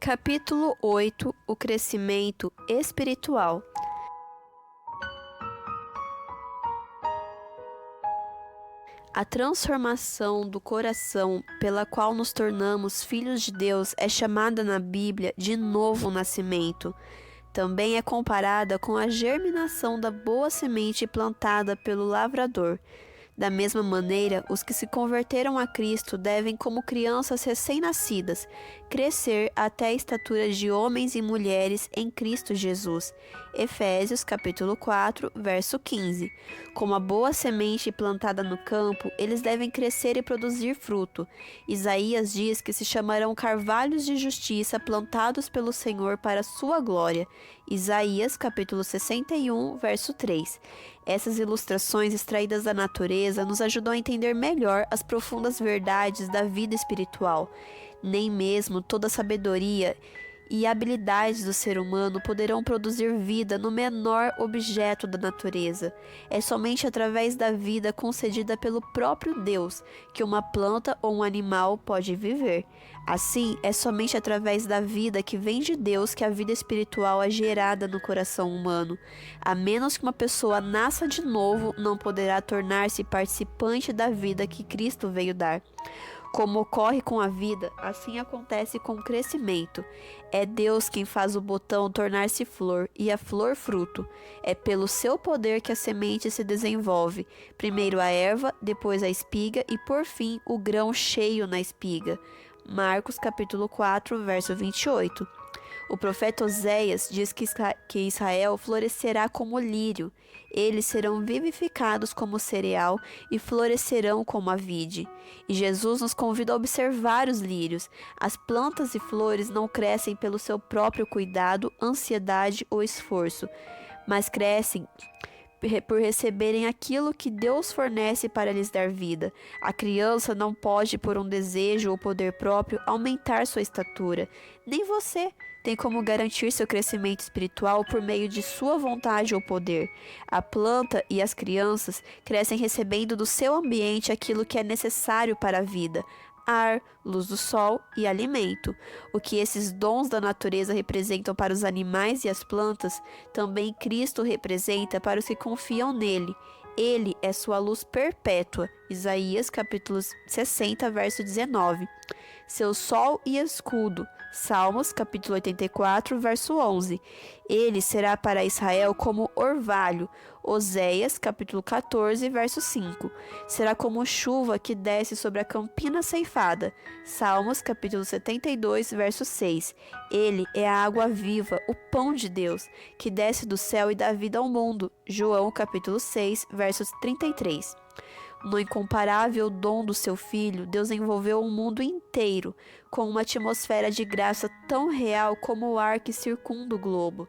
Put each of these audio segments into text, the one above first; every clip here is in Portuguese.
Capítulo 8: O crescimento espiritual. A transformação do coração pela qual nos tornamos filhos de Deus é chamada na Bíblia de novo nascimento. Também é comparada com a germinação da boa semente plantada pelo lavrador. Da mesma maneira, os que se converteram a Cristo devem, como crianças recém-nascidas, crescer até a estatura de homens e mulheres em Cristo Jesus. Efésios capítulo 4, verso 15. Como a boa semente plantada no campo, eles devem crescer e produzir fruto. Isaías diz que se chamarão carvalhos de justiça plantados pelo Senhor para sua glória. Isaías capítulo 61, verso 3. Essas ilustrações extraídas da natureza nos ajudam a entender melhor as profundas verdades da vida espiritual. Nem mesmo toda a sabedoria e habilidades do ser humano poderão produzir vida no menor objeto da natureza. É somente através da vida concedida pelo próprio Deus que uma planta ou um animal pode viver. Assim, é somente através da vida que vem de Deus que a vida espiritual é gerada no coração humano. A menos que uma pessoa nasça de novo, não poderá tornar-se participante da vida que Cristo veio dar. Como ocorre com a vida, assim acontece com o crescimento. É Deus quem faz o botão tornar-se flor e a flor fruto. É pelo seu poder que a semente se desenvolve. Primeiro a erva, depois a espiga e por fim o grão cheio na espiga. Marcos capítulo 4, verso 28. O profeta Oséias diz que Israel florescerá como lírio. Eles serão vivificados como cereal e florescerão como a vide. E Jesus nos convida a observar os lírios. As plantas e flores não crescem pelo seu próprio cuidado, ansiedade ou esforço, mas crescem por receberem aquilo que Deus fornece para lhes dar vida. A criança não pode, por um desejo ou poder próprio, aumentar sua estatura. Nem você tem como garantir seu crescimento espiritual por meio de sua vontade ou poder. A planta e as crianças crescem recebendo do seu ambiente aquilo que é necessário para a vida: ar, luz do sol e alimento. O que esses dons da natureza representam para os animais e as plantas, também Cristo representa para os que confiam nele. Ele é sua luz perpétua. Isaías capítulo 60, verso 19. Seu sol e escudo. Salmos capítulo 84, verso 11. Ele será para Israel como orvalho. Oséias capítulo 14, verso 5. Será como chuva que desce sobre a campina ceifada. Salmos capítulo 72, verso 6. Ele é a água viva, o pão de Deus, que desce do céu e dá vida ao mundo. João capítulo 6, versos 33. No incomparável dom do seu Filho, Deus envolveu o mundo inteiro com uma atmosfera de graça tão real como o ar que circunda o globo.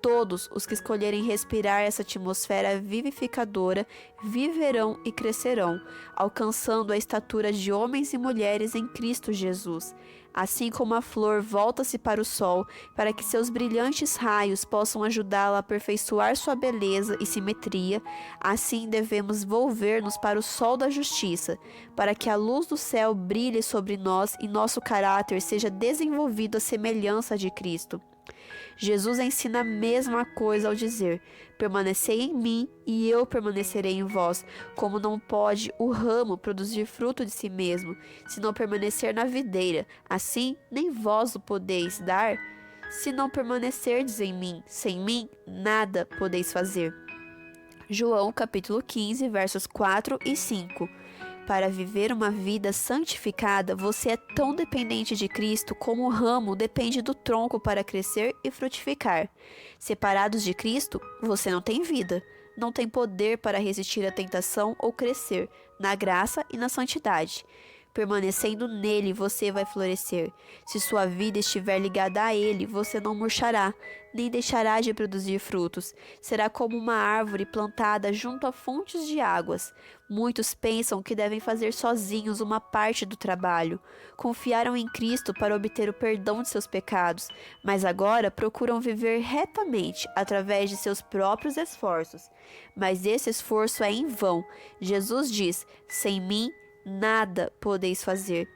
Todos os que escolherem respirar essa atmosfera vivificadora viverão e crescerão, alcançando a estatura de homens e mulheres em Cristo Jesus. Assim como a flor volta-se para o sol, para que seus brilhantes raios possam ajudá-la a aperfeiçoar sua beleza e simetria, assim devemos volver-nos para o sol da justiça, para que a luz do céu brilhe sobre nós e nosso caráter seja desenvolvido à semelhança de Cristo. Jesus ensina a mesma coisa ao dizer: permanecei em mim e eu permanecerei em vós. Como não pode o ramo produzir fruto de si mesmo, se não permanecer na videira, assim nem vós o podeis dar, se não permanecerdes em mim. Sem mim, nada podeis fazer. João capítulo 15, versos 4 e 5. Para viver uma vida santificada, você é tão dependente de Cristo como o ramo depende do tronco para crescer e frutificar. Separados de Cristo, você não tem vida, não tem poder para resistir à tentação ou crescer na graça e na santidade. Permanecendo nele, você vai florescer. Se sua vida estiver ligada a ele, você não murchará, nem deixará de produzir frutos. Será como uma árvore plantada junto a fontes de águas. Muitos pensam que devem fazer sozinhos uma parte do trabalho. Confiaram em Cristo para obter o perdão de seus pecados, mas agora procuram viver retamente através de seus próprios esforços. Mas esse esforço é em vão. Jesus diz: sem mim, nada podeis fazer.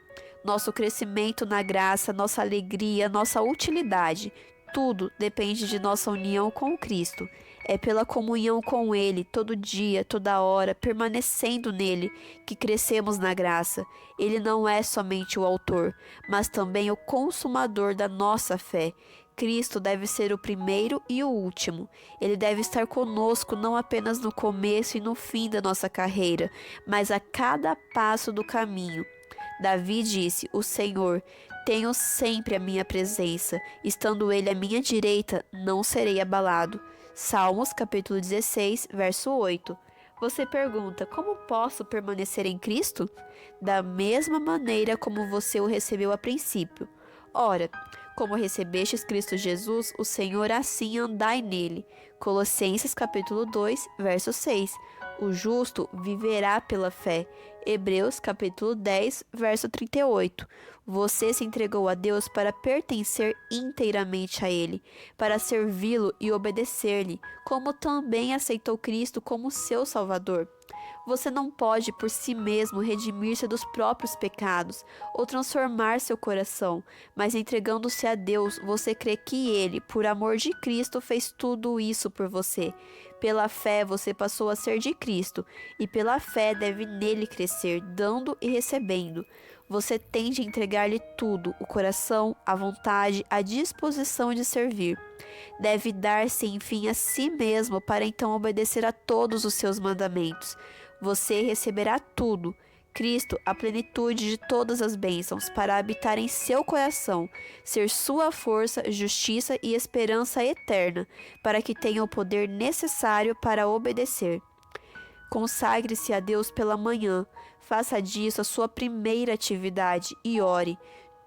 Nosso crescimento na graça, nossa alegria, nossa utilidade, tudo depende de nossa união com Cristo. É pela comunhão com Ele, todo dia, toda hora, permanecendo nele, que crescemos na graça. Ele não é somente o autor, mas também o consumador da nossa fé. Cristo deve ser o primeiro e o último. Ele deve estar conosco não apenas no começo e no fim da nossa carreira, mas a cada passo do caminho. Davi disse: O Senhor, tenho sempre a minha presença, estando Ele à minha direita, não serei abalado. Salmos capítulo 16, verso 8. Você pergunta: como posso permanecer em Cristo? Da mesma maneira como você o recebeu a princípio. Ora, como recebestes Cristo Jesus, o Senhor, assim andai nele. Colossenses capítulo 2, verso 6. O justo viverá pela fé. Hebreus capítulo 10, verso 38. Você se entregou a Deus para pertencer inteiramente a Ele, para servi-lo e obedecer-lhe, como também aceitou Cristo como seu Salvador. Você não pode por si mesmo redimir-se dos próprios pecados ou transformar seu coração, mas entregando-se a Deus, você crê que Ele, por amor de Cristo, fez tudo isso por você. Pela fé você passou a ser de Cristo, e pela fé deve nele crescer, dando e recebendo. Você tem de entregar-lhe tudo, o coração, a vontade, a disposição de servir. Deve dar-se, enfim, a si mesmo, para então obedecer a todos os seus mandamentos. Você receberá tudo, Cristo, a plenitude de todas as bênçãos, para habitar em seu coração, ser sua força, justiça e esperança eterna, para que tenha o poder necessário para obedecer. Consagre-se a Deus pela manhã, faça disso a sua primeira atividade e ore.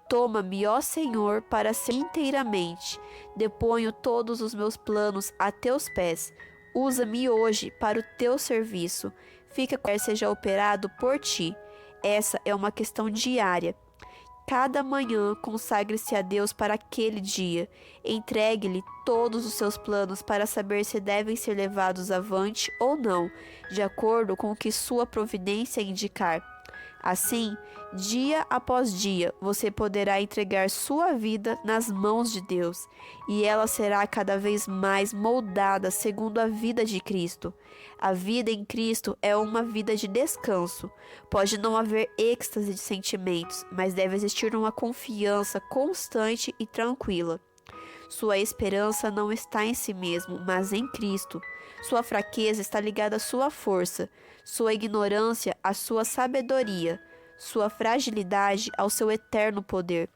Toma-me, ó Senhor, para ser inteiramente. Deponho todos os meus planos a teus pés. Usa-me hoje para o teu serviço. Fica quer seja operado por ti. Essa é uma questão diária. Cada manhã consagre-se a Deus para aquele dia. Entregue-lhe todos os seus planos para saber se devem ser levados avante ou não, de acordo com o que sua providência indicar. Assim, dia após dia, você poderá entregar sua vida nas mãos de Deus, e ela será cada vez mais moldada segundo a vida de Cristo. A vida em Cristo é uma vida de descanso. Pode não haver êxtase de sentimentos, mas deve existir uma confiança constante e tranquila. Sua esperança não está em si mesmo, mas em Cristo. Sua fraqueza está ligada à sua força, sua ignorância à sua sabedoria, sua fragilidade ao seu eterno poder.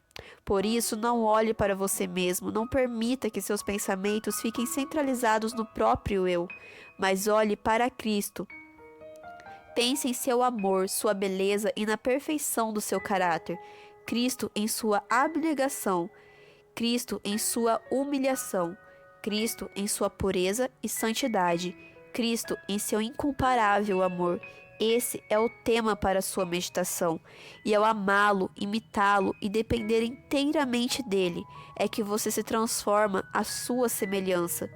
Por isso, não olhe para você mesmo, não permita que seus pensamentos fiquem centralizados no próprio eu, mas olhe para Cristo. Pense em seu amor, sua beleza e na perfeição do seu caráter. Cristo em sua abnegação, Cristo em sua humilhação, Cristo em sua pureza e santidade, Cristo em seu incomparável amor. Esse é o tema para sua meditação, e ao amá-lo, imitá-lo e depender inteiramente dele, é que você se transforma à sua semelhança.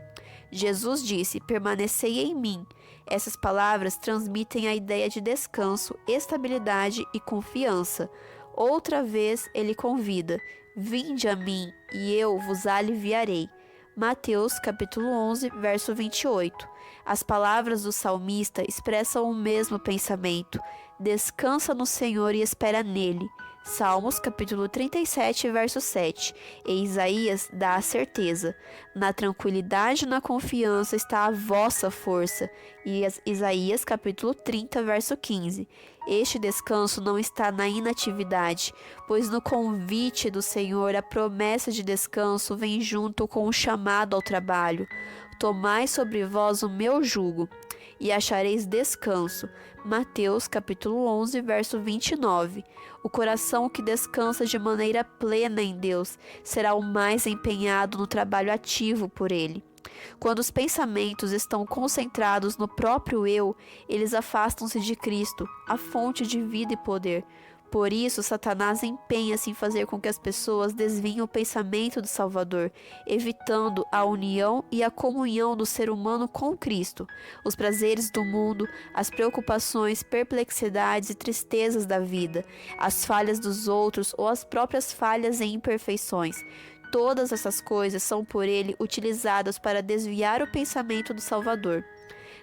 Jesus disse: permanecei em mim. Essas palavras transmitem a ideia de descanso, estabilidade e confiança. Outra vez ele convida: vinde a mim, e eu vos aliviarei. Mateus capítulo 11, verso 28. As palavras do salmista expressam o mesmo pensamento. Descansa no Senhor e espera nele. Salmos capítulo 37, verso 7. E Isaías dá a certeza. Na tranquilidade e na confiança está a vossa força. E Isaías capítulo 30, verso 15. Este descanso não está na inatividade, pois no convite do Senhor a promessa de descanso vem junto com o chamado ao trabalho. Tomai sobre vós o meu jugo, e achareis descanso. Mateus capítulo 11, verso 29. O coração que descansa de maneira plena em Deus será o mais empenhado no trabalho ativo por Ele. Quando os pensamentos estão concentrados no próprio eu, eles afastam-se de Cristo, a fonte de vida e poder. Por isso, Satanás empenha-se em fazer com que as pessoas desviem o pensamento do Salvador, evitando a união e a comunhão do ser humano com Cristo, os prazeres do mundo, as preocupações, perplexidades e tristezas da vida, as falhas dos outros ou as próprias falhas e imperfeições. Todas essas coisas são por ele utilizadas para desviar o pensamento do Salvador.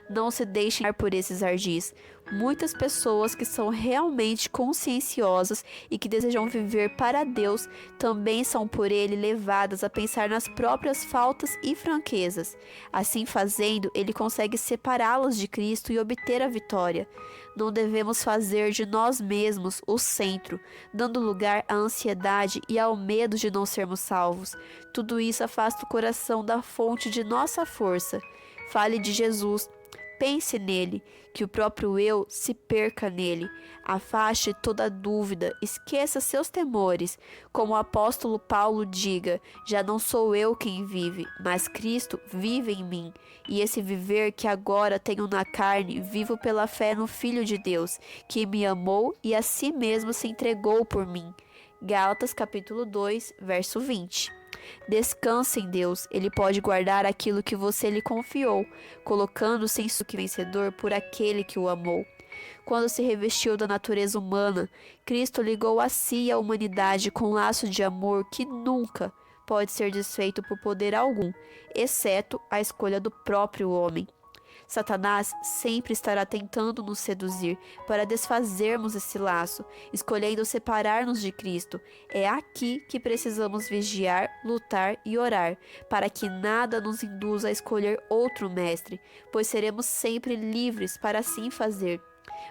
Não se deixem levar por esses ardis. Muitas pessoas que são realmente conscienciosas e que desejam viver para Deus também são por ele levadas a pensar nas próprias faltas e franquezas. Assim fazendo, ele consegue separá-las de Cristo e obter a vitória. Não devemos fazer de nós mesmos o centro, dando lugar à ansiedade e ao medo de não sermos salvos. Tudo isso afasta o coração da fonte de nossa força. Fale de Jesus. Pense nele, que o próprio eu se perca nele. Afaste toda dúvida, esqueça seus temores. Como o apóstolo Paulo diga, já não sou eu quem vive, mas Cristo vive em mim. E esse viver que agora tenho na carne, vivo pela fé no Filho de Deus, que me amou e a si mesmo se entregou por mim. Gálatas capítulo 2, verso 20. Descanse em Deus, Ele pode guardar aquilo que você lhe confiou, colocando-se em que vencedor por aquele que o amou. Quando se revestiu da natureza humana, Cristo ligou a si a humanidade com um laço de amor que nunca pode ser desfeito por poder algum, exceto a escolha do próprio homem. Satanás sempre estará tentando nos seduzir para desfazermos esse laço, escolhendo separar-nos de Cristo. É aqui que precisamos vigiar, lutar e orar, para que nada nos induza a escolher outro mestre, pois seremos sempre livres para assim fazer.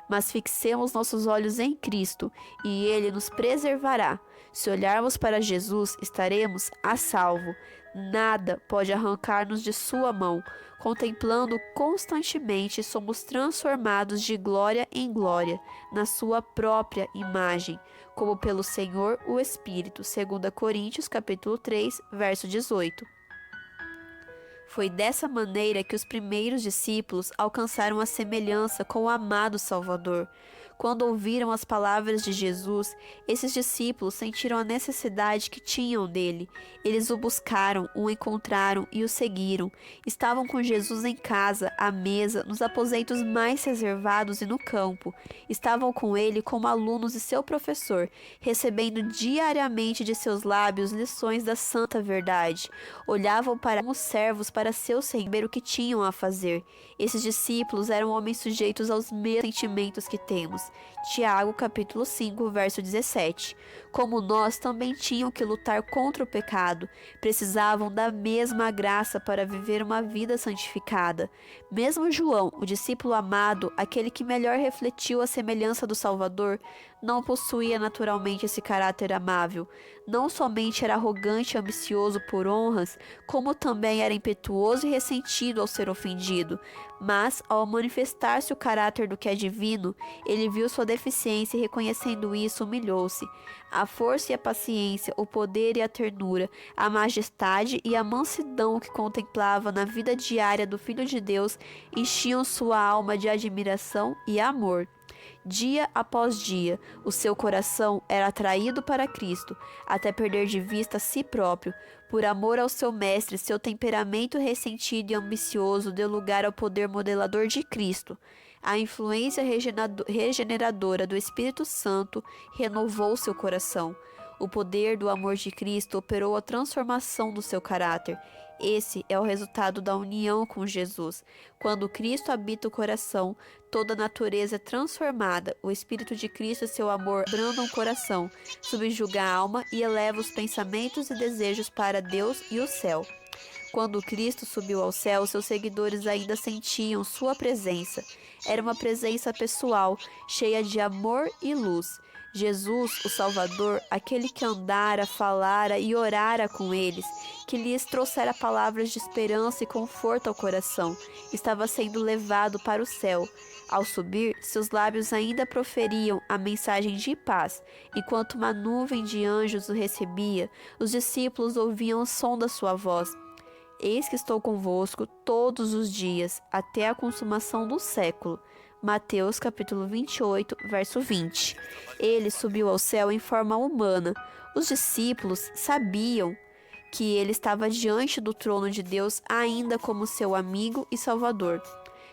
Mas fixemos nossos olhos em Cristo, e Ele nos preservará. Se olharmos para Jesus, estaremos a salvo. Nada pode arrancar-nos de sua mão. Contemplando constantemente, somos transformados de glória em glória, na sua própria imagem, como pelo Senhor o Espírito. 2 Coríntios, capítulo 3, verso 18. Foi dessa maneira que os primeiros discípulos alcançaram a semelhança com o amado Salvador. Quando ouviram as palavras de Jesus, esses discípulos sentiram a necessidade que tinham dele. Eles o buscaram, o encontraram e o seguiram. Estavam com Jesus em casa, à mesa, nos aposentos mais reservados e no campo. Estavam com ele como alunos de seu professor, recebendo diariamente de seus lábios lições da santa verdade. Olhavam para como servos para seu Senhor o que tinham a fazer. Esses discípulos eram homens sujeitos aos mesmos sentimentos que temos. Tiago, capítulo 5, verso 17. Como nós, também tinham que lutar contra o pecado. Precisavam da mesma graça para viver uma vida santificada. Mesmo João, o discípulo amado, aquele que melhor refletiu a semelhança do Salvador, não possuía naturalmente esse caráter amável. Não somente era arrogante e ambicioso por honras, como também era impetuoso e ressentido ao ser ofendido. Mas, ao manifestar-se o caráter do que é divino, ele viu sua deficiência e, reconhecendo isso, humilhou-se. A força e a paciência, o poder e a ternura, a majestade e a mansidão que contemplava na vida diária do Filho de Deus enchiam sua alma de admiração e amor. Dia após dia, o seu coração era atraído para Cristo, até perder de vista a si próprio. Por amor ao seu mestre, seu temperamento ressentido e ambicioso deu lugar ao poder modelador de Cristo. A influência regeneradora do Espírito Santo renovou seu coração. O poder do amor de Cristo operou a transformação do seu caráter. Esse é o resultado da união com Jesus. Quando Cristo habita o coração, toda a natureza é transformada. O Espírito de Cristo e seu amor abrandam o coração, subjuga a alma e eleva os pensamentos e desejos para Deus e o céu. Quando Cristo subiu ao céu, seus seguidores ainda sentiam sua presença. Era uma presença pessoal, cheia de amor e luz. Jesus, o Salvador, aquele que andara, falara e orara com eles, que lhes trouxera palavras de esperança e conforto ao coração, estava sendo levado para o céu. Ao subir, seus lábios ainda proferiam a mensagem de paz. Enquanto uma nuvem de anjos o recebia, os discípulos ouviam o som da sua voz. Eis que estou convosco todos os dias, até a consumação do século. Mateus capítulo 28, verso 20. Ele subiu ao céu em forma humana. Os discípulos sabiam que ele estava diante do trono de Deus ainda como seu amigo e salvador.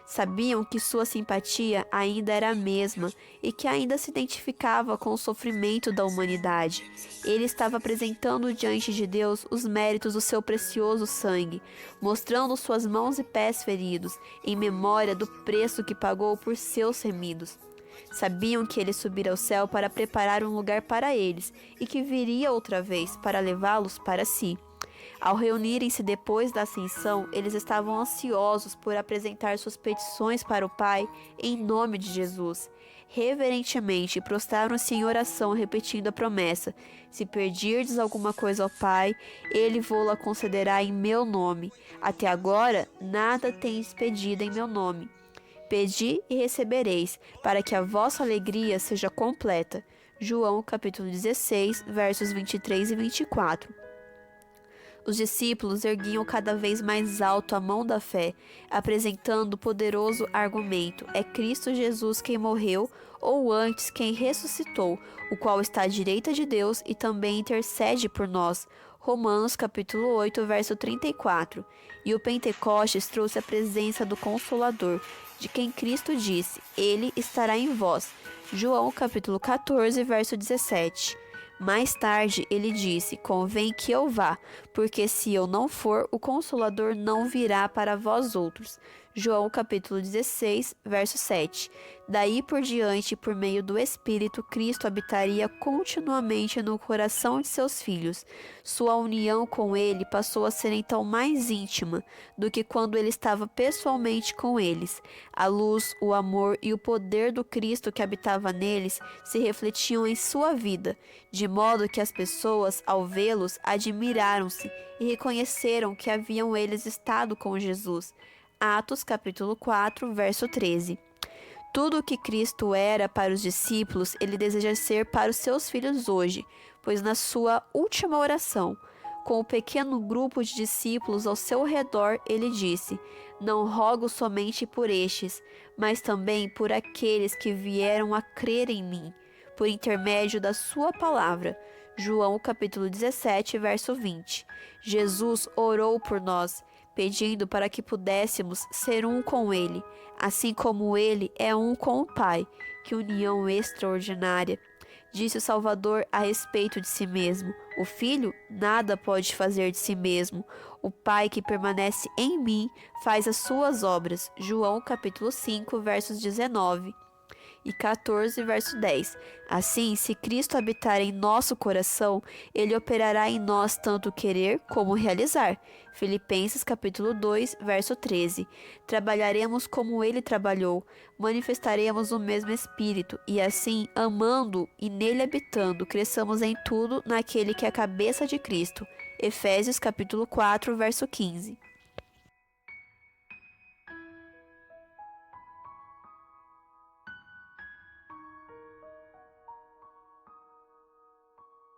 Sabiam que sua simpatia ainda era a mesma e que ainda se identificava com o sofrimento da humanidade. Ele estava apresentando diante de Deus os méritos do seu precioso sangue, mostrando suas mãos e pés feridos, em memória do preço que pagou por seus remidos. Sabiam que ele subira ao céu para preparar um lugar para eles e que viria outra vez para levá-los para si. Ao reunirem-se depois da ascensão, eles estavam ansiosos por apresentar suas petições para o Pai em nome de Jesus. Reverentemente prostraram-se em oração, repetindo a promessa: se pedirdes alguma coisa ao Pai, ele vô-la concederá em meu nome. Até agora, nada tendes pedido em meu nome. Pedi e recebereis, para que a vossa alegria seja completa. João capítulo 16, versos 23 e 24. Os discípulos erguiam cada vez mais alto a mão da fé, apresentando o poderoso argumento: é Cristo Jesus quem morreu, ou antes quem ressuscitou, o qual está à direita de Deus e também intercede por nós. Romanos capítulo 8, verso 34. E o Pentecostes trouxe a presença do Consolador, de quem Cristo disse: ele estará em vós. João capítulo 14, verso 17. Mais tarde, ele disse: convém que eu vá, porque se eu não for, o Consolador não virá para vós outros. João capítulo 16, verso 7. Daí por diante, por meio do Espírito, Cristo habitaria continuamente no coração de seus filhos. Sua união com ele passou a ser então mais íntima do que quando ele estava pessoalmente com eles. A luz, o amor e o poder do Cristo que habitava neles se refletiam em sua vida, de modo que as pessoas, ao vê-los, admiraram-se e reconheceram que haviam eles estado com Jesus. Atos capítulo 4, verso 13. Tudo o que Cristo era para os discípulos, ele deseja ser para os seus filhos hoje, pois na sua última oração, com o pequeno grupo de discípulos ao seu redor, ele disse: não rogo somente por estes, mas também por aqueles que vieram a crer em mim, por intermédio da sua palavra. João capítulo 17, verso 20. Jesus orou por nós, pedindo para que pudéssemos ser um com ele, assim como ele é um com o Pai. Que união extraordinária! Disse o Salvador a respeito de si mesmo: o Filho nada pode fazer de si mesmo. O Pai que permanece em mim faz as suas obras. João capítulo 5, versos 19 e 14, verso 10. Assim, se Cristo habitar em nosso coração, ele operará em nós tanto querer como realizar. Filipenses capítulo 2, verso 13. Trabalharemos como ele trabalhou, manifestaremos o mesmo Espírito, e assim, amando e nele habitando, cresçamos em tudo naquele que é a cabeça de Cristo. Efésios capítulo 4, verso 15.